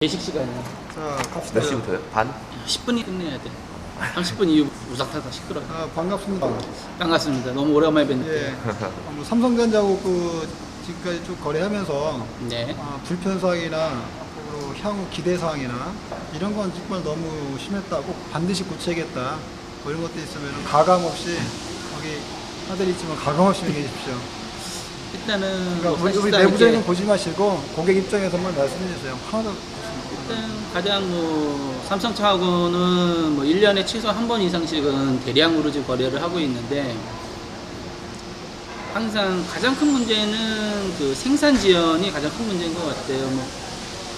배식 시간이요. 자, 갑시다. 몇 시부터요? 반? 10분이 끝내야 돼. 30분 이후 우삭타다 시끄러워. 반갑습니다. 반갑습니다. 너무 오랜만에 뵙는데. 예. 삼성전자하고 지금까지 쭉 거래하면서 네. 불편사항이나 또 향후 기대사항이나 이런 건 정말 너무 심했다고 반드시 고쳐야겠다. 뭐 이런 것도 있으면 가감 없이 여기 아들이 있지만 가감 없이 얘기해 주십시오. 일단은 그러니까 뭐 우리 내부적인 건 보지 마시고 고객 입장에서만 말씀해 주세요. 하나도 일단 가장 뭐 삼성차하고는 뭐 1년에 최소 한 번 이상씩은 대량으로 지금 거래를 하고 있는데, 항상 가장 큰 문제는 그 생산 지연이 가장 큰 문제인 것 같아요. 뭐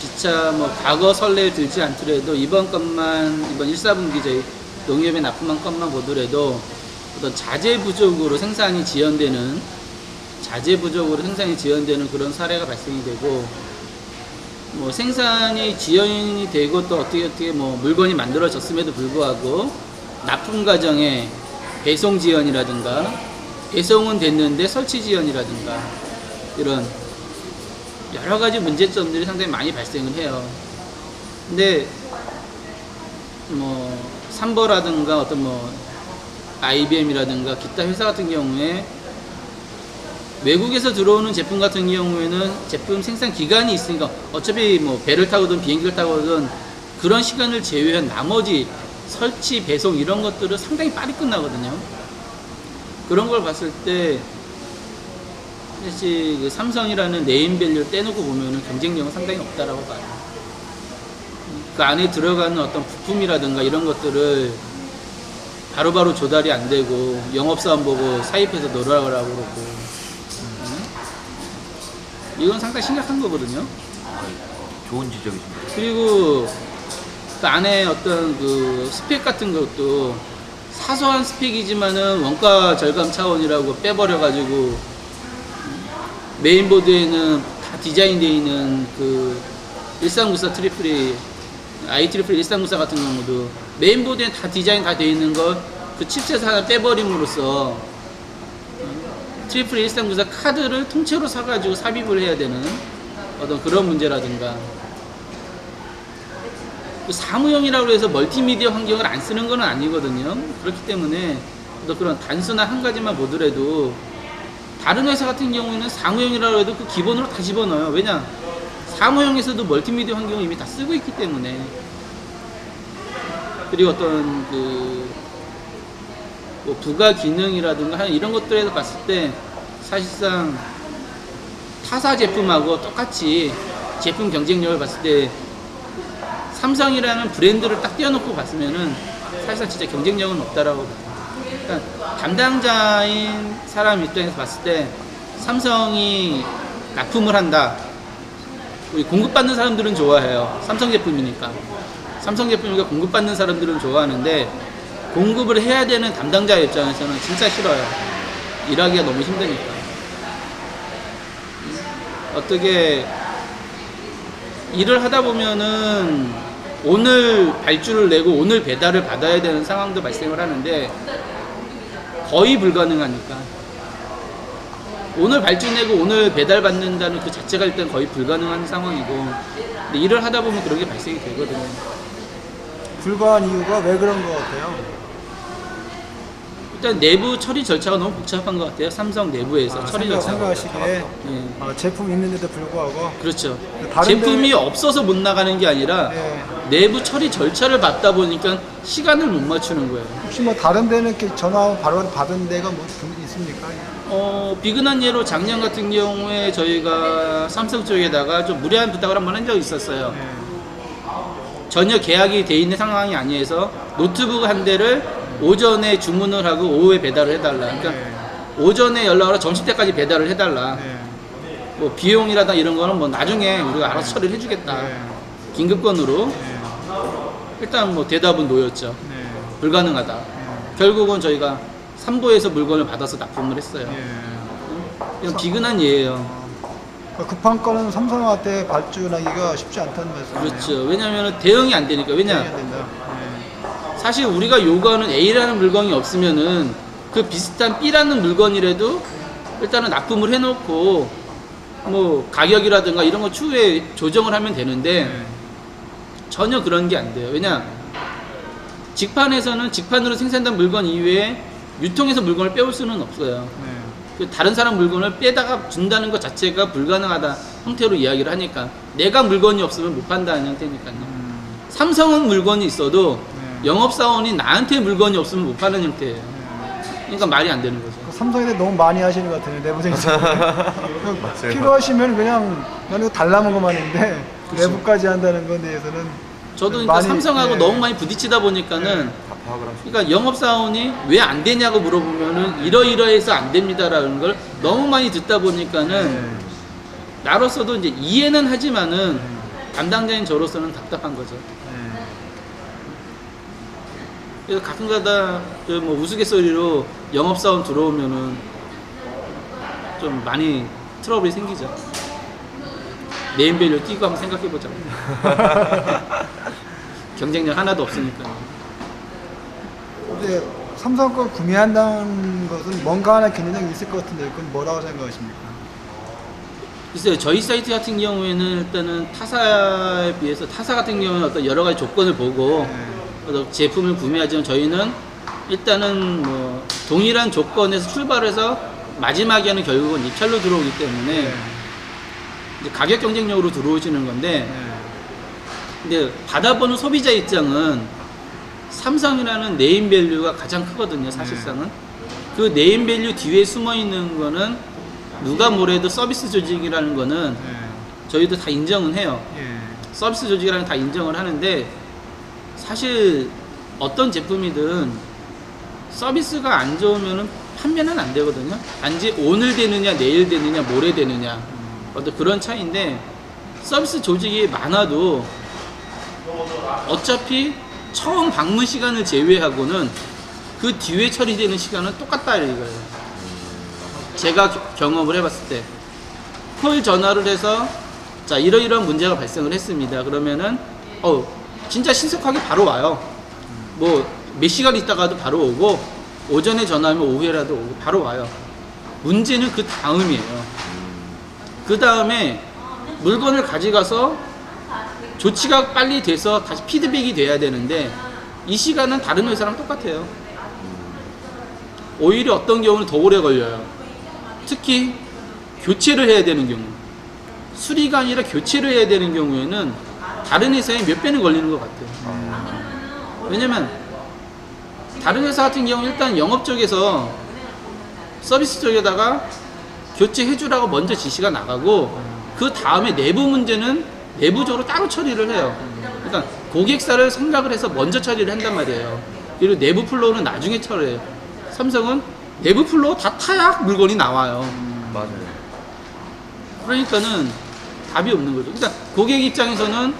기차 뭐 과거 선례를 들지 않더라도 이번 1사분기 저희 농협의 납품한 건만 보더라도 어떤 자재 부족으로 생산이 지연되는 그런 사례가 발생이 되고, 뭐 생산이 지연이 되고 또 어떻게 뭐 물건이 만들어졌음에도 불구하고 납품 과정에 배송 지연이라든가, 배송은 됐는데 설치 지연이라든가, 이런 여러 가지 문제점들이 상당히 많이 발생을 해요. 근데 뭐 삼버라든가 어떤 뭐 IBM이라든가 기타 회사 같은 경우에 외국에서 들어오는 제품 같은 경우에는 제품 생산 기간이 있으니까 어차피 뭐 배를 타고든 비행기를 타고든 그런 시간을 제외한 나머지 설치, 배송 이런 것들은 상당히 빨리 끝나거든요. 그런 걸 봤을 때 사실 그 삼성이라는 네임밸류를 떼놓고 보면은 경쟁력은 상당히 없다라고 봐요. 그 안에 들어가는 어떤 부품이라든가 이런 것들을 바로바로 조달이 안 되고 영업사원 보고 사입해서 놀아라고 그러고, 이건 상당히 심각한 거거든요. 좋은 지적이십니다. 그리고 그 안에 어떤 그 스펙 같은 것도 사소한 스펙이지만은 원가 절감 차원이라고 빼버려가지고 메인보드에는 다 디자인되어 있는 그 1394 트리플이 IEEE 1394 같은 경우도 메인보드에 다 디자인 다 되어 있는 거 그 칩셋 하나 빼버림으로써 트리플 1394 카드를 통째로 사가지고 삽입을 해야 되는 어떤 그런 문제라든가, 사무용이라고 해서 멀티미디어 환경을 안 쓰는 건 아니거든요. 그렇기 때문에 어떤 그런 단순한 한 가지만 보더라도 다른 회사 같은 경우에는 사무용이라고 해도 그 기본으로 다 집어넣어요. 왜냐? 사무용에서도 멀티미디어 환경을 이미 다 쓰고 있기 때문에. 그리고 어떤 뭐 부가 기능이라든가 이런 것들에서 봤을 때 사실상 타사 제품하고 똑같이 제품 경쟁력을 봤을 때 삼성이라는 브랜드를 딱 띄워놓고 봤으면은 사실상 진짜 경쟁력은 없다라고 봐요. 그러니까 담당자인 사람 입장에서 봤을 때 삼성이 납품을 한다. 우리 공급받는 사람들은 좋아해요. 삼성 제품이니까 공급받는 사람들은 좋아하는데, 공급을 해야 되는 담당자 입장에서는 진짜 싫어요. 일하기가 너무 힘드니까. 어떻게 일을 하다 보면은 오늘 발주를 내고 오늘 배달을 받아야 되는 상황도 발생을 하는데 거의 불가능하니까, 오늘 발주 내고 오늘 배달 받는다는 그 자체가 일단 거의 불가능한 상황이고, 근데 일을 하다 보면 그런 게 발생이 되거든요. 불가한 이유가 왜 그런 것 같아요? 일단 내부 처리 절차가 너무 복잡한 것 같아요. 삼성 내부에서 처리 절차가. 생각하시기에 제품 있는데도 불구하고. 그렇죠. 다른데... 제품이 없어서 못 나가는 게 아니라 내부 처리 절차를 받다 보니까 시간을 못 맞추는 거예요. 혹시 뭐 다른 데는 이렇게 전화 바로 받은 데가 뭐 있습니까? 비근한 예로 작년 같은 경우에 저희가 삼성 쪽에다가 좀 무리한 부탁을 한번 한 적이 있었어요. 전혀 계약이 돼 있는 상황이 아니어서 노트북 한 대를 오전에 주문을 하고 오후에 배달을 해달라. 그러니까 오전에 연락을 하고 점심때까지 배달을 해달라. 뭐 비용이라든가 이런 거는 뭐 나중에 우리가 알아서 처리를 해주겠다. 긴급건으로. 일단 뭐 대답은 노였죠. 불가능하다. 결국은 저희가 삼보에서 물건을 받아서 납품을 했어요. 이건 비근한 예예요. 급한 건은 삼성한테 발주하기가 쉽지 않다는 말씀이에요. 그렇죠. 왜냐하면 대응이 안 되니까. 사실 우리가 요구하는 A라는 물건이 없으면은 그 비슷한 B라는 물건이라도 일단은 납품을 해놓고 뭐 가격이라든가 이런 거 추후에 조정을 하면 되는데 전혀 그런 게 안 돼요. 왜냐 직판에서는 직판으로 생산된 물건 이외에 유통해서 물건을 빼올 수는 없어요. 네. 그 다른 사람 물건을 빼다가 준다는 것 자체가 불가능하다 형태로 이야기를 하니까 내가 물건이 없으면 못 판다는 형태니까요. 삼성은 물건이 있어도 네. 영업사원이 나한테 물건이 없으면 못 파는 형태예요. 그러니까 말이 안 되는 거죠. 삼성에 대해 너무 많이 하시는 것 같아요. 내부생산. 필요하시면 그냥 나는 이거 달라는 것만 있는데 내부까지 한다는 건 대해서는 저도 그러니까 많이, 삼성하고 네. 너무 많이 부딪히다 보니까는 다 파악을 하시고. 그러니까 영업사원이 왜 안 되냐고 물어보면은 이러이러해서 안 됩니다라는 걸 너무 많이 듣다 보니까는 나로서도 이제 이해는 하지만은 담당자인 저로서는 답답한 거죠. 네. 그래서 가끔가다 그 뭐 우스갯소리로 영업사원 들어오면은 좀 많이 트러블이 생기죠. 네임밸류 띄고 한번 생각해보자. 경쟁력 하나도 없으니까. 근데 삼성 걸 구매한다는 것은 뭔가 하나 경쟁력이 있을 것 같은데 그건 뭐라고 생각하십니까? 글쎄요, 저희 사이트 같은 경우에는 일단은 타사에 비해서 타사 같은 경우는 어떤 여러 가지 조건을 보고 그래서 제품을 구매하지만 저희는 일단은 뭐 동일한 조건에서 출발해서 마지막에는 결국은 입찰로 들어오기 때문에 이제 가격 경쟁력으로 들어오시는 건데 근데 받아보는 소비자 입장은 삼성이라는 네임밸류가 가장 크거든요, 사실상은. 그 네임밸류 뒤에 숨어 있는 거는 누가 뭐래도 서비스 조직이라는 거는 저희도 다 인정은 해요. 서비스 조직이라는 다 인정을 하는데 사실 어떤 제품이든 서비스가 안 좋으면 판매는 안 되거든요. 단지 오늘 되느냐 내일 되느냐 모레 되느냐 어떤 그런 차이인데 서비스 조직이 많아도 어차피 처음 방문 시간을 제외하고는 그 뒤에 처리되는 시간은 똑같다 이거예요. 제가 경험을 해봤을 때 콜 전화를 해서 자 이러이러한 문제가 발생을 했습니다. 그러면은 진짜 신속하게 바로 와요. 뭐 몇 시간 있다가도 바로 오고 오전에 전화하면 오후에라도 오고 바로 와요. 문제는 그 다음이에요. 그 다음에 물건을 가져가서 조치가 빨리 돼서 다시 피드백이 돼야 되는데 이 시간은 다른 회사랑 똑같아요. 오히려 어떤 경우는 더 오래 걸려요. 특히 교체를 해야 되는 경우, 수리가 아니라 교체를 해야 되는 경우에는 다른 회사에 몇 배는 걸리는 것 같아요. 왜냐면 다른 회사 같은 경우 일단 영업 쪽에서 서비스 쪽에다가 교체해 주라고 먼저 지시가 나가고 그 다음에 내부 문제는 내부적으로 따로 처리를 해요. 그러니까 고객사를 생각을 해서 먼저 처리를 한단 말이에요. 그리고 내부 플로우는 나중에 처리해요. 삼성은 내부 플로우 다 타야 물건이 나와요. 맞아요. 그러니까는 답이 없는 거죠. 그러니까 고객 입장에서는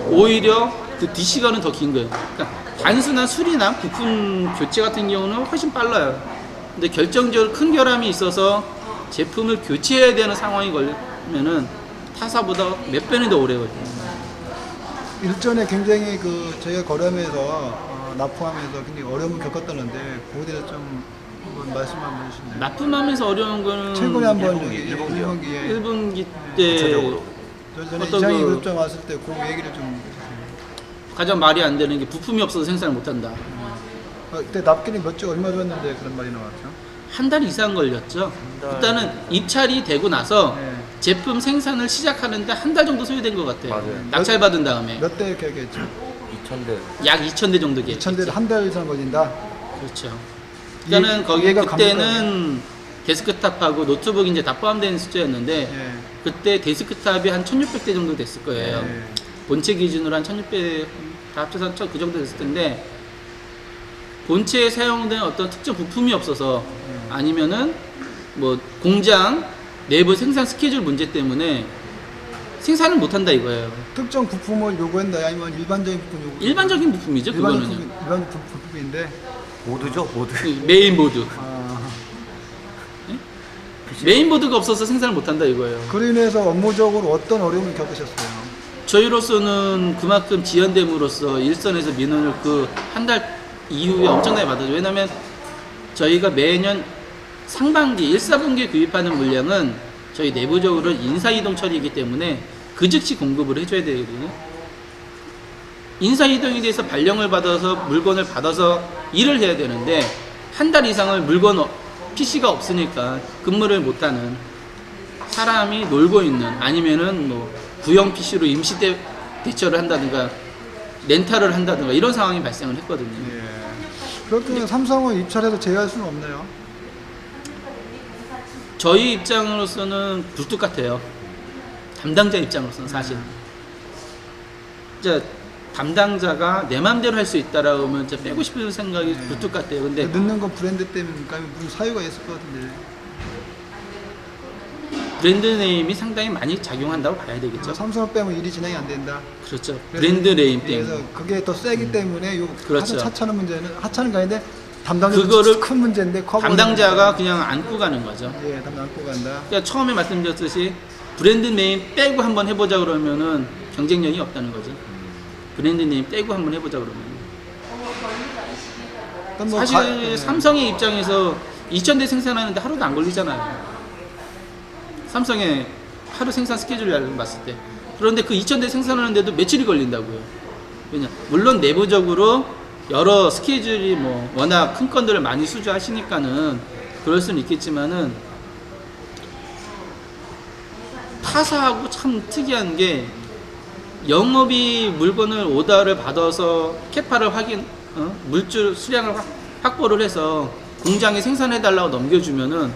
오히려 그 뒷시간은 더 긴 거예요. 그러니까 단순한 수리나 부품 교체 같은 경우는 훨씬 빨라요. 근데 결정적으로 큰 결함이 있어서 제품을 교체해야 되는 상황이 걸리면은 타사보다 몇 배는 더 오래 걸려요. 일전에 굉장히 저희가 거래하면서 납품하면서 굉장히 어려움을 겪었다는데 그거에 대해서 좀 한번 말씀 한번 해주시나요? 납품하면서 어려운 거는 최근에 한번 일본기요. 1분기 때 구체적으로. 전에 어떤 이장이 그- 그룹장 왔을 때 그 얘기를 좀 해주세요. 가장 말이 안 되는 게 부품이 없어서 생산을 못 한다. 그때 납기는 몇 주 얼마 줬는데 그런 말이 나왔죠? 한 달 이상 걸렸죠. 달. 일단은 입찰이 되고 나서 네. 제품 생산을 시작하는데 한 달 정도 소요된 것 같아요. 맞아요. 낙찰 받은 다음에 몇 대 이렇게 얘기했죠? 2000대. 약 2,000대 정도 2,000대 한 달 이상 걸린다? 그렇죠. 그러니까는 거기 이해가 그때는 데스크탑하고 노트북이 이제 다 포함되는 숫자였는데 예. 그때 데스크탑이 한 1,600대 정도 됐을 거예요. 예. 본체 기준으로 한 1,600 다 합쳐서 그 정도 됐을 텐데 본체에 사용된 어떤 특정 부품이 없어서 아니면은 뭐 공장 내부 생산 스케줄 문제 때문에 생산을 못 한다 이거예요. 특정 부품을 요구한다 아니면 일반적인 부품 요구? 일반적인 부품이죠, 그거는. 일반 부품인데 보드죠, 보드. 메인보드. 아, 메인보드가 없어서 생산을 못 한다 이거예요. 그로 인해서 업무적으로 어떤 어려움을 겪으셨어요? 저희로서는 그만큼 지연됨으로써 일선에서 민원을 그 한 달 이후에 엄청나게 받아요. 왜냐면 저희가 매년 상반기, 1, 4분기에 구입하는 물량은 저희 내부적으로 인사이동 처리이기 때문에 그 즉시 공급을 해줘야 되거든요. 인사이동에 대해서 발령을 받아서 물건을 받아서 일을 해야 되는데 한 달 이상을 PC가 없으니까 근무를 못하는 사람이 놀고 있는, 아니면은 뭐 구형 PC로 임시 대처를 한다든가 렌탈을 한다든가 이런 상황이 발생을 했거든요. 예. 그렇게 삼성을 입찰해서 제어할 수는 없네요. 저희 입장으로서는 굴뚝 같아요. 담당자 입장으로서는 사실. 진짜 담당자가 내 맘대로 할 수 있다라고 하면 진짜 빼고 싶은 생각이 굴뚝 같아요. 근데 넣는 건 브랜드 때문이니까 무슨 사유가 있을 것 같은데. 브랜드 네임이 상당히 많이 작용한다고 봐야 되겠죠. 삼성을 빼면 일이 진행이 안 된다. 그렇죠. 브랜드 네임 그래서 때문에. 그게 더 세기 때문에 요 그렇죠. 하찮은 문제는 하찮은 거 아닌데 담당자 그거를 큰 문제인데 담당자가 그냥 안고 가는 거죠. 예, 담당 안고 간다. 그러니까 처음에 말씀드렸듯이 브랜드 네임 빼고 한번 해보자 그러면은 경쟁력이 없다는 거죠. 브랜드 네임 떼고 한번 해보자 그러면. 일단 뭐 사실 예. 삼성의 입장에서 2,000대 생산하는데 하루도 안 걸리잖아요. 삼성의 하루 생산 스케줄을 봤을 때. 그런데 그 2,000대 생산하는데도 며칠이 걸린다고요. 왜냐? 물론 내부적으로 여러 스케줄이 뭐 워낙 큰 건들을 많이 수주하시니까는 그럴 수는 있겠지만은 타사하고 참 특이한 게 영업이 물건을 오더를 받아서 캐파를 물줄 수량을 확보를 해서 공장에 생산해달라고 넘겨주면은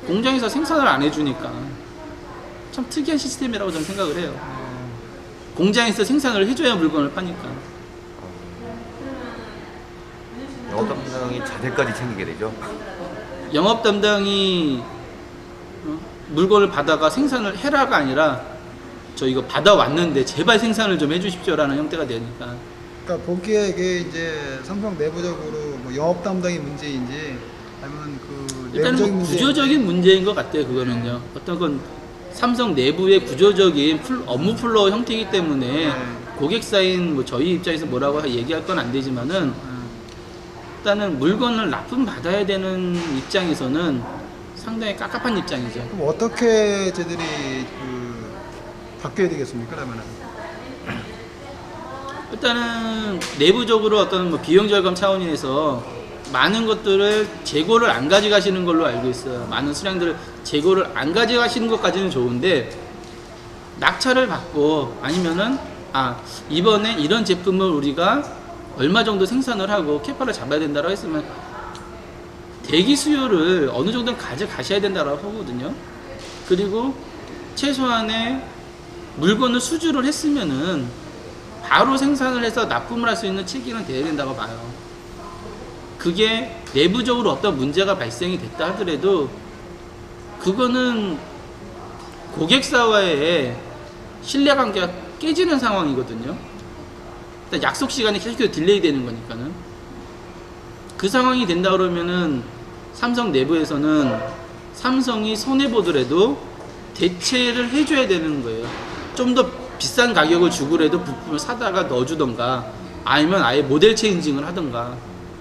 공장에서 생산을 안 해주니까 참 특이한 시스템이라고 저는 생각을 해요. 공장에서 생산을 해줘야 물건을 파니까. 영업 담당이 자재까지 챙기게 되죠. 영업 담당이 물건을 받아가 생산을 해라가 아니라 저 이거 받아왔는데 제발 생산을 좀 해주십시오라는 형태가 되니까. 그러니까 보기에 이게 이제 삼성 내부적으로 뭐 영업 담당이 문제인지 아니면 그 일단은 내부적인 뭐 문제인지. 구조적인 문제인 것 같아요. 그거는요. 어떤 건 삼성 내부의 구조적인 업무 플로우 형태이기 때문에 네. 고객사인 뭐 저희 입장에서 뭐라고 얘기할 건 안 되지만은 일단은 물건을 납품 받아야 되는 입장에서는 상당히 깝깝한 입장이죠. 그럼 어떻게 저들이 그 바뀌어야 되겠습니까? 그러면은 일단은 내부적으로 어떤 뭐 비용 절감 차원에서 많은 것들을 재고를 안 가져가시는 걸로 알고 있어요. 많은 수량들을 재고를 안 가져가시는 것까지는 좋은데 낙찰을 받고 아니면은 이번에 이런 제품을 우리가 얼마 정도 생산을 하고 캐파를 잡아야 된다고 했으면 대기 수요를 어느 정도는 가져가셔야 된다고 하거든요. 그리고 최소한의 물건을 수주를 했으면은 바로 생산을 해서 납품을 할 수 있는 체계는 돼야 된다고 봐요. 그게 내부적으로 어떤 문제가 발생이 됐다 하더라도 그거는 고객사와의 신뢰관계가 깨지는 상황이거든요. 일단 약속 시간이 계속 딜레이 되는 거니까는. 그 상황이 된다 그러면은 삼성 내부에서는 삼성이 손해보더라도 대체를 해줘야 되는 거예요. 좀 더 비싼 가격을 주고라도 부품을 사다가 넣어주던가 아니면 아예 모델 체인징을 하던가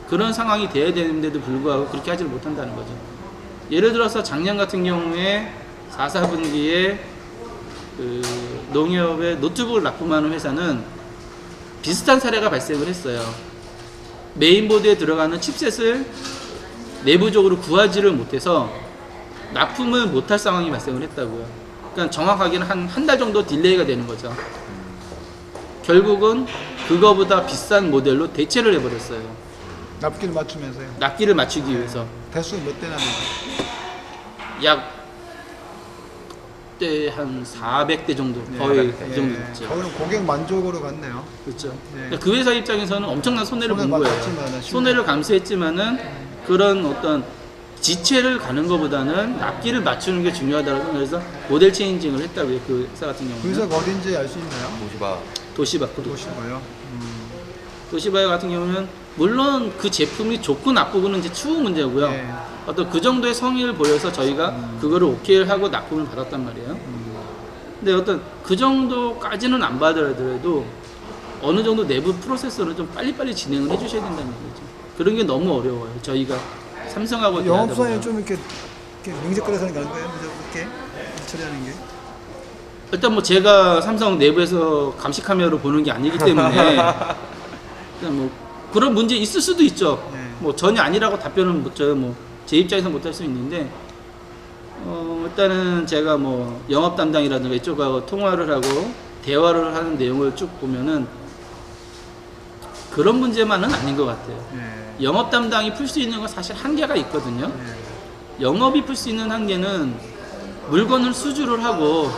그런 상황이 돼야 되는데도 불구하고 그렇게 하지를 못한다는 거죠. 예를 들어서 작년 같은 경우에 4, 4분기에 그 농협에 노트북을 납품하는 회사는 비슷한 사례가 발생을 했어요. 메인보드에 들어가는 칩셋을 내부적으로 구하지를 못해서 납품을 못할 상황이 발생을 했다고요. 그러니까 정확하게는 한 달 정도 딜레이가 되는 거죠. 결국은 그거보다 비싼 모델로 대체를 해버렸어요. 납기를 맞추면서요. 납기를 맞추기 위해서. 대수 몇 대나 되죠? 약 그때 한 400대 정도 거의 400대. 그 정도 됐죠. 거기는 고객 만족으로 갔네요. 그렇죠. 네. 그러니까 그 회사 입장에서는 엄청난 손해를 본 손해를 거예요. 봤지만은 손해를 감수했지만은 그런 어떤 지체를 가는 것보다는 납기를 맞추는 게 중요하다고 생각해서 모델 체인징을 했다고요. 그 회사 같은 그 경우는. 회사가 어딘지 알 수 있나요? 도시바 도시바코도. 도시바요. 도시바이오 같은 경우는 물론 그 제품이 좋고 나쁘고는 이제 추후 문제고요. 네. 어떤 그 정도의 성의를 보여서 저희가 그거를 오케이를 하고 납품을 받았단 말이에요. 근데 어떤 그 정도까지는 안 받더라도 어느 정도 내부 프로세스는 좀 빨리빨리 진행을 해주셔야 된다는 거죠. 그런 게 너무 어려워요. 저희가 삼성하고 영업사에 좀 이렇게 맹색거려서 가는 거예요? 이렇게 처리하는 게? 일단 뭐 제가 삼성 내부에서 감시 카메라로 보는 게 아니기 때문에 일단 뭐 그런 문제 있을 수도 있죠. 네. 뭐 전혀 아니라고 답변은 제 입장에서 못 할 수 있는데 일단은 제가 뭐 영업 담당이라든가 이쪽하고 통화를 하고 대화를 하는 내용을 쭉 보면은 그런 문제만은 아닌 것 같아요. 예. 영업 담당이 풀 수 있는 건 사실 한계가 있거든요. 예. 영업이 풀 수 있는 한계는 물건을 수주를 하고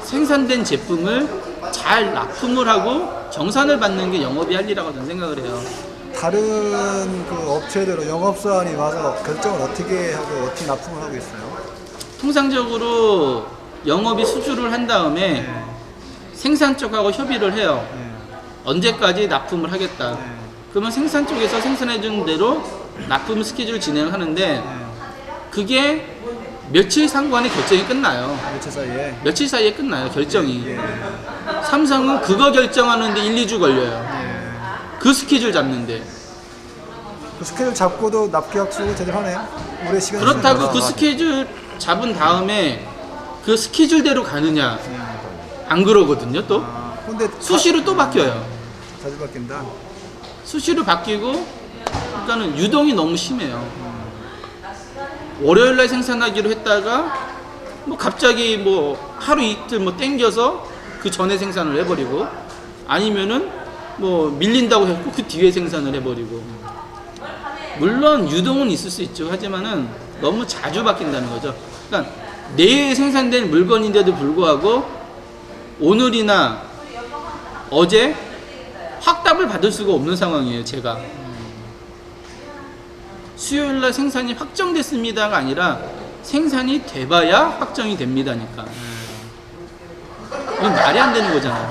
생산된 제품을 잘 납품을 하고 정산을 받는 게 영업이 할 일이라고 저는 생각을 해요. 다른 그 업체들은 영업사원이 와서 결정을 어떻게 하고 어떻게 납품을 하고 있어요? 통상적으로 영업이 수주를 한 다음에 예. 생산 쪽하고 협의를 해요. 예. 언제까지 납품을 하겠다. 예. 그러면 생산 쪽에서 생산해 준 대로 납품 스케줄 진행을 하는데 예. 그게 며칠 상관의 결정이 끝나요. 며칠 사이에. 며칠 사이에 끝나요, 결정이. 예. 삼성은 그거 결정하는데 1, 2주 걸려요. 예. 그 스케줄 잡는데. 그 스케줄 잡고도 납기약 수고 제대로 하네요. 오래 시간. 그렇다고 그 스케줄 잡은 다음에 그 스케줄대로 가느냐? 안 그러거든요, 또. 근데 수시로 또 바뀌어요. 자주 바뀐다. 수시로 바뀌고, 그러니까는 유동이 너무 심해요. 월요일날 생산하기로 했다가, 뭐 갑자기 뭐 하루 이틀 뭐 땡겨서 그 전에 생산을 해버리고, 아니면은 뭐 밀린다고 했고 그 뒤에 생산을 해버리고. 물론 유동은 있을 수 있죠. 하지만은 너무 자주 바뀐다는 거죠. 그러니까 내일 생산된 물건인데도 불구하고 오늘이나 어제 확답을 받을 수가 없는 상황이에요, 제가. 수요일날 생산이 확정됐습니다가 아니라 생산이 돼봐야 확정이 됩니다니까. 이건 말이 안 되는 거잖아요.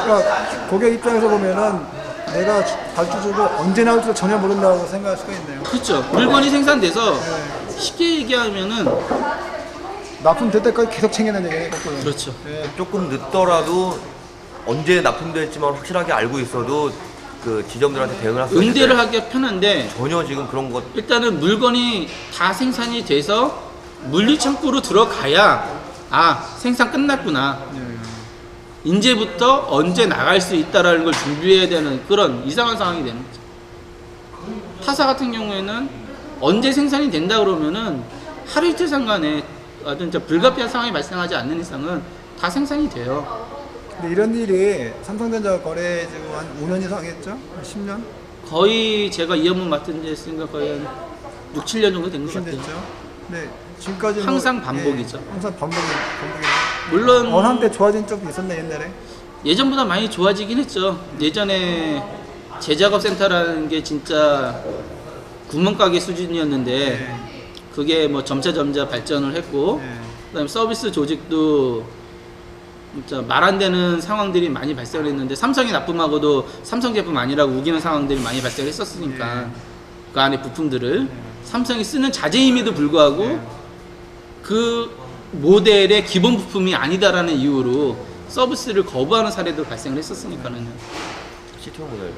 그러니까 고객 입장에서 보면은 내가 발주주고 언제 나올지 전혀 모른다고 생각할 수가 있네요. 그렇죠. 물건이 생산돼서 네. 쉽게 얘기하면은 납품될 때까지 계속 챙겨내는 얘기네, 거꾸로. 그렇죠. 예. 조금 늦더라도 언제 납품될지만 확실하게 알고 있어도 그 지점들한테 대응을 할 수 있는데 응대를 하기가 편한데 전혀 지금 그런 것 일단은 물건이 다 생산이 돼서 물류창고로 들어가야 생산 끝났구나. 이제부터 언제 나갈 수 있다라는 걸 준비해야 되는 그런 이상한 상황이 되는 거죠. 타사 같은 경우에는 언제 생산이 된다 그러면은 하루 이틀 상간에 진짜 불가피한 상황이 발생하지 않는 이상은 다 생산이 돼요. 근데 이런 일이 삼성전자 거래 지금 한 5년 이상 했죠? 한 10년? 거의 제가 이 업무 맡은 지 했으니까 거의 한 6, 7년 정도 된 것 10년 같아요. 됐죠? 네, 지금까지 항상 반복이죠. 예, 항상 반복이. 물론 원한때 좋아진 적도 있었나 옛날에? 예전보다 많이 좋아지긴 했죠. 예전에 제작업센터라는 게 진짜 구멍가게 수준이었는데 네. 그게 뭐 점차 발전을 했고 네. 그다음에 서비스 조직도 진짜 말 안 되는 상황들이 많이 발생을 했는데 삼성이 납품하고도 삼성 제품 아니라고 우기는 상황들이 많이 발생을 했었으니까 네. 그 안에 부품들을 삼성이 쓰는 자재임에도 불구하고 네. 그 모델의 기본 부품이 아니다라는 이유로 서비스를 거부하는 사례도 발생을 했었으니까는 시청 모델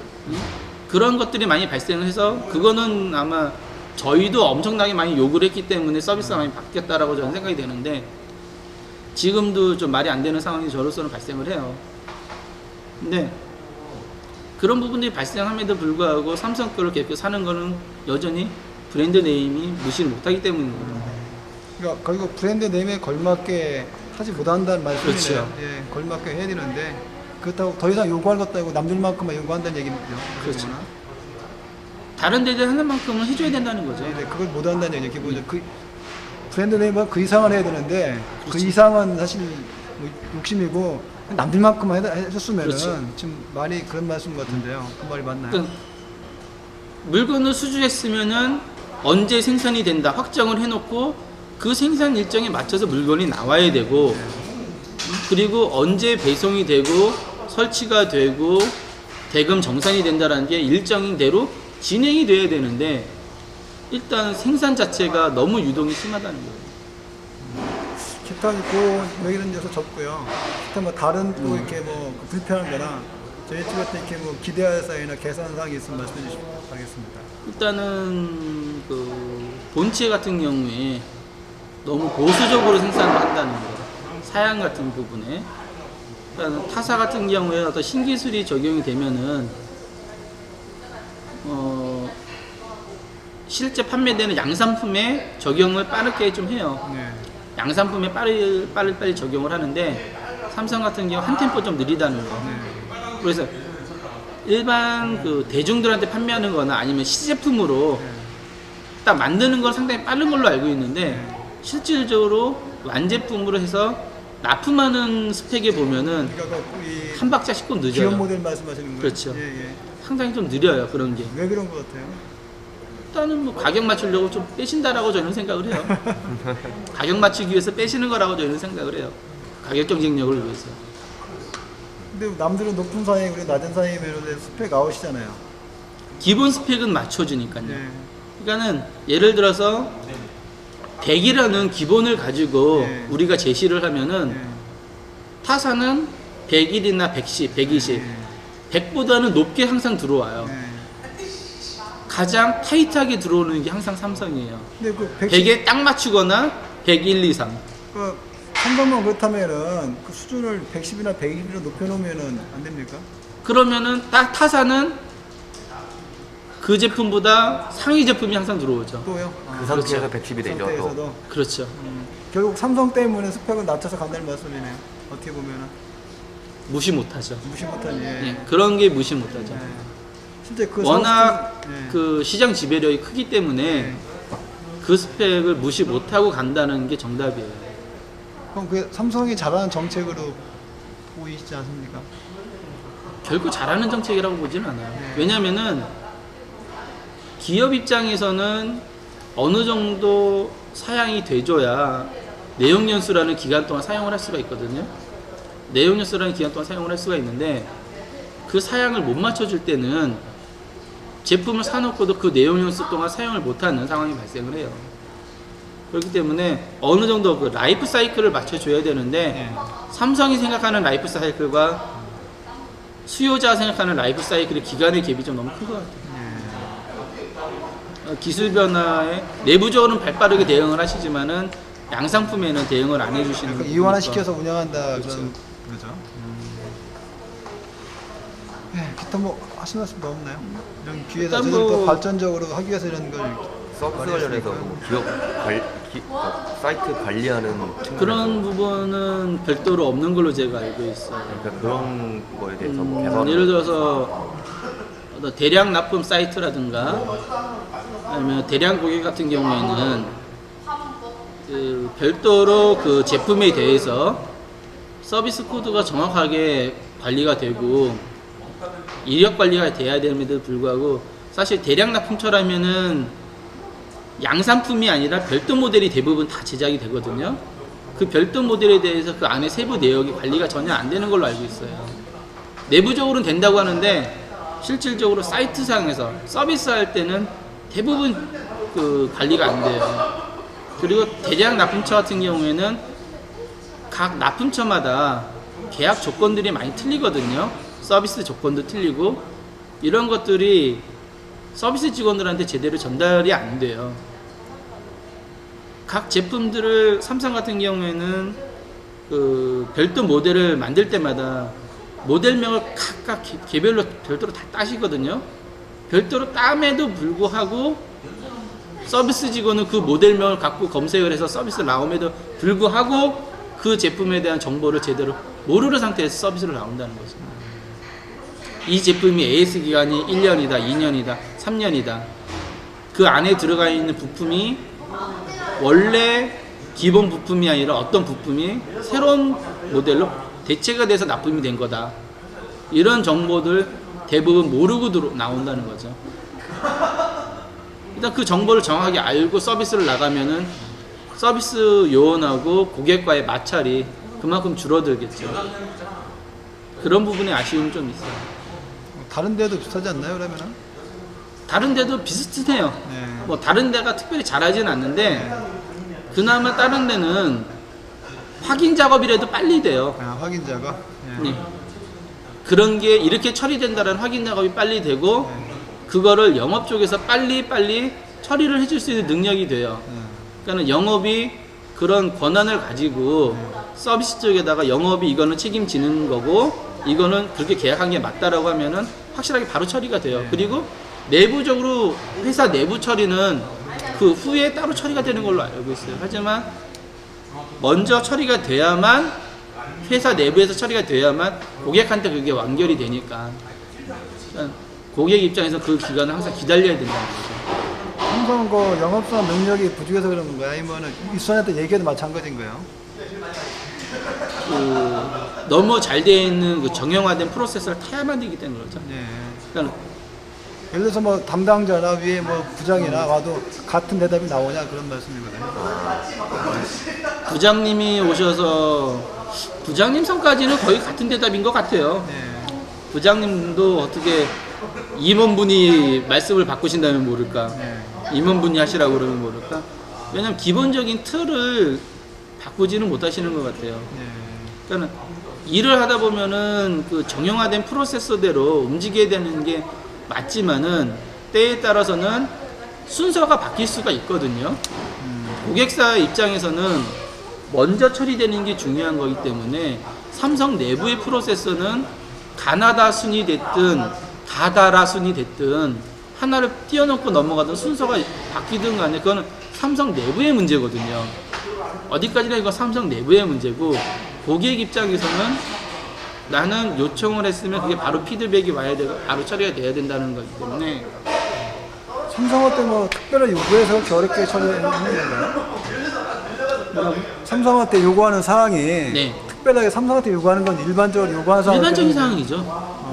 그런 것들이 많이 발생을 해서 그거는 아마 저희도 엄청나게 많이 요구를 했기 때문에 서비스가 많이 바뀌었다라고 저는 생각이 되는데 지금도 좀 말이 안 되는 상황이 저로서는 발생을 해요. 근데 그런 부분들이 발생함에도 불구하고 삼성 거를 계속 사는 거는 여전히 브랜드 네임이 무시를 못하기 때문이거든요. 그러니까 결국 브랜드 네임에 걸맞게 하지 못한다는 말씀이네요. 그렇죠. 예, 걸맞게 해야 되는데 그렇다고 더 이상 요구할 것도 아니고 남들만큼만 요구한다는 얘기죠. 그렇죠. 다른 데들 하는 만큼은 해줘야 된다는 거죠. 네, 그걸 못한다는 얘기죠. 기본적으로 그 브랜드 네임은 그 이상을 해야 되는데 그렇죠. 그 이상은 사실 뭐 욕심이고 남들만큼만 해줬으면은 그렇죠. 지금 말이 그런 말씀 같은데요. 그 말이 맞나요? 그러니까 물건을 수주했으면은 언제 생산이 된다 확정을 해놓고 그 생산 일정에 맞춰서 물건이 나와야 되고 그리고 언제 배송이 되고 설치가 되고 대금 정산이 된다라는 게 일정대로 진행이 돼야 되는데 일단 생산 자체가 너무 유동이 심하다는 거예요. 기타 또 여기는 데서 접고요. 기타 뭐 다른 또 이렇게 뭐 불편한 거나 저희 쪽 같은 이렇게 뭐 기대할 사항이나 개선 사항이 있으면 말씀해 주시면 바라겠습니다. 일단은 그 본체 같은 경우에 너무 보수적으로 생산을 한다는 거 사양 같은 부분에 그러니까 타사 같은 경우에 어떤 신기술이 적용이 되면은 실제 판매되는 양산품에 적용을 빠르게 좀 해요. 네. 양산품에 빨리 적용을 하는데 삼성 같은 경우 한 템포 좀 느리다는 거. 네. 그래서 일반 그 대중들한테 판매하는 거나 아니면 시제품으로 딱 만드는 건 상당히 빠른 걸로 알고 있는데 실질적으로 완제품으로 해서 납품하는 스펙에 보면은 그러니까 이 한 박자씩 꼭 늦어요. 기업 모델 말씀하시는 거예요? 그렇죠. 예, 예. 상당히 좀 느려요, 그런 게. 왜 그런 것 같아요? 일단은 뭐 가격 맞추려고 좀 빼신다라고 저는 생각을 해요. 가격 맞추기 위해서 빼시는 거라고 저는 생각을 해요. 가격 경쟁력을 위해서. 근데 남들은 높은 사양, 우리 낮은 사양이면 스펙 아웃이잖아요. 기본 스펙은 맞춰주니까요. 네. 그러니까는 예를 들어서 100이라는 기본을 가지고 네. 우리가 제시를 하면은 네. 타사는 101이나 110, 120, 100보다는 높게 항상 들어와요. 네. 가장 타이트하게 들어오는 게 항상 삼성이에요. 근데 그 100에 딱 맞추거나 101, 2, 3. 그 삼성만 그렇다면은 그 수준을 110이나 120으로 높여놓으면은 안 됩니까? 그러면은 딱 타사는 그 제품보다 상위 제품이 항상 들어오죠. 또요? 그 상태에서 110이 되죠. 또. 상태에서도 그렇죠. 결국 삼성 때문에 스펙을 낮춰서 간다는 말씀이네요. 어떻게 보면은 무시 못하죠. 무시 못하니. 예, 그런 게 무시 못하죠. 네. 실제 그 워낙 사업들- 네. 그 시장 지배력이 크기 때문에 네. 그 스펙을 무시 못하고 간다는 게 정답이에요. 그럼 그 삼성이 잘하는 정책으로 보이시지 않습니까? 결코 잘하는 정책이라고 보지는 않아요. 네. 왜냐면은 기업 입장에서는 어느 정도 사양이 돼줘야 내용연수라는 기간 동안 사용을 할 수가 있거든요. 내용연수라는 기간 동안 사용을 할 수가 있는데 그 사양을 못 맞춰줄 때는 제품을 사놓고도 그 내용연수 동안 사용을 못하는 상황이 발생을 해요. 그렇기 때문에 어느 정도 그 라이프 사이클을 맞춰줘야 되는데 네. 삼성이 생각하는 라이프 사이클과 수요자가 생각하는 라이프 사이클의 기간의 갭이 좀 너무 큰 것 같아요. 기술 변화에 내부적으로는 발빠르게 대응을 하시지만은 양상품에는 대응을 안 해주시는 그 거니까. 이완화시켜서 운영한다 그렇죠. 그런 거죠. 네, 기타 뭐 하신 말씀 더 없나요? 이런 기회에서 일단 저희들 또 뭐- 발전적으로 하기 위해서 이런 걸 서비스 관련해서 뭐 기업 사이트 관리하는 측면에서 그런 부분은 별도로 없는 걸로 제가 알고 있어요. 그러니까 그런 거에 대해서 뭐 개선 예를 들어서 어떤 대량 납품 사이트라든가 아니면 대량 고객 같은 경우에는 그 별도로 그 제품에 대해서 서비스 코드가 정확하게 관리가 되고 이력 관리가 돼야 됨에도 불구하고 사실 대량 납품처라면은 양산품이 아니라 별도 모델이 대부분 다 제작이 되거든요. 그 별도 모델에 대해서 그 안에 세부 내역이 관리가 전혀 안 되는 걸로 알고 있어요. 내부적으로는 된다고 하는데 실질적으로 사이트상에서 서비스할 때는 대부분 그 관리가 안 돼요. 그리고 대량 납품처 같은 경우에는 각 납품처마다 계약 조건들이 많이 틀리거든요. 서비스 조건도 틀리고 이런 것들이 서비스 직원들한테 제대로 전달이 안 돼요. 각 제품들을 삼성 같은 경우에는 그 별도 모델을 만들 때마다 모델명을 각각 개별로 별도로 다 따시거든요. 별도로 땀에도 불구하고 서비스 직원은 그 모델명을 갖고 검색을 해서 서비스를 나옴에도 불구하고 그 제품에 대한 정보를 제대로 모르는 상태에서 서비스를 나온다는 거죠. 이 제품이 AS 기간이 1년이다, 2년이다, 3년이다. 그 안에 들어가 있는 부품이 원래 기본 부품이 아니라 어떤 부품이 새로운 모델로 대체가 돼서 납품이 된 거다. 이런 정보들 대부분 모르고 나온다는 거죠. 일단 그 정보를 정확하게 알고 서비스를 나가면은 서비스 요원하고 고객과의 마찰이 그만큼 줄어들겠죠. 그런 부분에 아쉬움이 좀 있어요. 다른 데도 비슷하지 않나요, 그러면은? 다른 데도 비슷해요. 네. 뭐 다른 데가 특별히 잘하진 않는데 그나마 다른 데는 확인 작업이라도 빨리 돼요. 아, 확인 작업. 예. 네. 그런 게 이렇게 처리된다는 확인 작업이 빨리 되고 네. 그거를 영업 쪽에서 빨리 처리를 해줄 수 있는 능력이 돼요. 네. 그러니까 영업이 그런 권한을 가지고 서비스 쪽에다가 영업이 이거는 책임지는 거고 이거는 그렇게 계약한 게 맞다라고 하면은 확실하게 바로 처리가 돼요. 그리고 내부적으로 회사 내부 처리는 그 후에 따로 처리가 되는 걸로 알고 있어요. 하지만 먼저 처리가 돼야만 회사 내부에서 처리가 돼야만 고객한테 그게 완결이 되니까 그러니까 고객 입장에서 그 기간을 항상 기다려야 된다는 거죠. 삼성 그 영업사원 능력이 부족해서 그런 거야? 아니면 윗선한테 얘기해도 마찬가지인 거예요? 그 너무 잘 되어 있는 그 정형화된 프로세서를 타야만 되기 때문에 그렇죠. 예. 그러니까 예를 들어서 뭐 담당자나 위에 뭐 부장이나 와도 같은 대답이 나오냐 그런 말씀이거든요. 부장님이 오셔서 부장님 선까지는 거의 같은 대답인 것 같아요. 예. 부장님도 어떻게 임원분이 말씀을 바꾸신다면 모를까, 예. 임원분이 하시라고 그러면 모를까. 왜냐면 기본적인 틀을 바꾸지는 못하시는 것 같아요. 예. 그러니까 일을 하다 보면은 그 정형화된 프로세서대로 움직여야 되는 게 맞지만은 때에 따라서는 순서가 바뀔 수가 있거든요. 고객사 입장에서는 먼저 처리되는 게 중요한 거기 때문에 삼성 내부의 프로세서는 가나다 순이 됐든 가다라 순이 됐든 하나를 띄워놓고 넘어가든 순서가 바뀌든 간에 그거는 삼성 내부의 문제거든요. 어디까지나 이거 삼성 내부의 문제고 고객 입장에서는 나는 요청을 했으면 그게 바로 피드백이 와야 되고 바로 처리가 돼야 된다는 거기 때문에 삼성한테 뭐 특별한 요구해서 그렇게 어렵게 처리하는 건가요? 삼성한테 요구하는 사항이 네. 특별하게 삼성한테 요구하는 건 일반적으로 요구하는 사항 일반적인 상황이죠.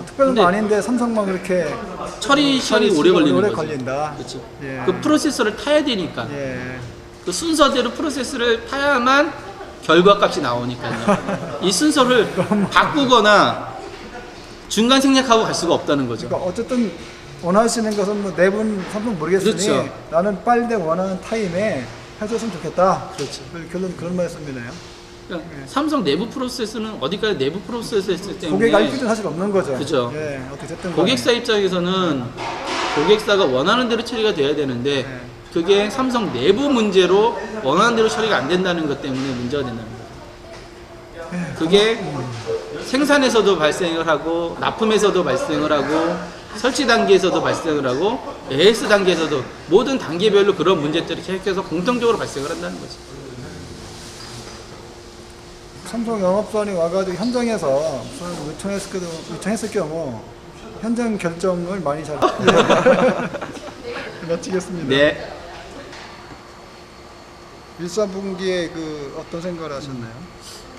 특별한 거 근데 아닌데 삼성만 그렇게 처리 시간이 오래 걸리는 오래 거죠. 걸린다. 그렇죠. 예. 그 프로세서를 타야 되니까 예. 그 순서대로 프로세스를 타야만 결과값이 나오니까요. 이 순서를 바꾸거나 중간 생략하고 갈 수가 없다는 거죠. 그러니까 어쨌든 원하시는 것은 뭐 내분 삼성 모르겠으니 그렇죠. 나는 빨리 내가 원하는 타임에 해줬으면 좋겠다. 그렇죠. 결론 그런 말씀이네요. 그러니까 삼성 내부 프로세스는 어디까지 내부 프로세스 때문에 고객 알 필요는 사실 없는 거죠. 그죠. 예, 어떻게 됐든 고객사 입장에서는 고객사가 원하는 대로 처리가 돼야 되는데 네. 그게 삼성 내부 문제로 원하는 대로 처리가 안 된다는 것 때문에 문제가 된다는 거예요. 그게 생산에서도 발생을 하고 납품에서도 발생을 하고 설치 단계에서도 발생을 하고 AS 단계에서도 모든 단계별로 그런 문제들이 계속해서 공통적으로 발생을 한다는 거죠. 삼성 영업사원이 와가지고 현장에서 요청했을 경우 현장 결정을 많이 잘 마치겠습니다. 네. 1사분기에 그 어떤 생각을 하셨나요?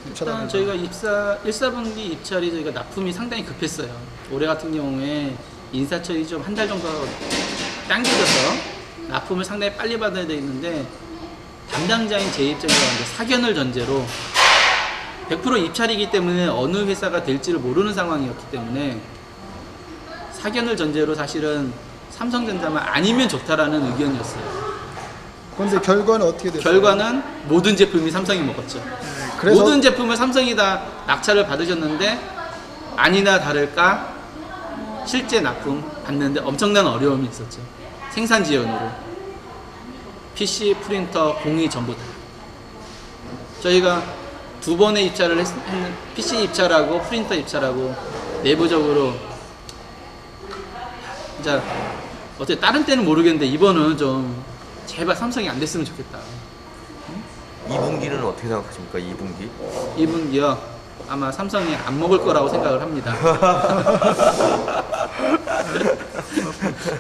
일단 저희가 1사분기 입찰이 저희가 납품이 상당히 급했어요. 올해 같은 경우에 인사철이 좀 한 달 정도 당겨져서 납품을 상당히 빨리 받아야 되는데 담당자인 제 입장에서 사견을 전제로 100% 입찰이기 때문에 어느 회사가 될지를 모르는 상황이었기 때문에 사견을 전제로 사실은 삼성전자만 아니면 좋다라는 의견이었어요. 그런데 결과는 어떻게 됐어요? 결과는 모든 제품이 삼성이 먹었죠. 그래서 모든 제품을 삼성이 다 낙찰을 받으셨는데 아니나 다를까 실제 납품 받는데 엄청난 어려움이 있었죠. 생산 지연으로 PC, 프린터, 공이 전부 다. 저희가 두 번의 입찰을 했는 PC 입찰하고 프린터 입찰하고 내부적으로 진짜 어떻게 다른 때는 모르겠는데 이번은 좀 제발 삼성이 안 됐으면 좋겠다. 2분기는 어떻게 생각하십니까? 2분기? 2분기요. 아마 삼성이 안 먹을 거라고 생각을 합니다.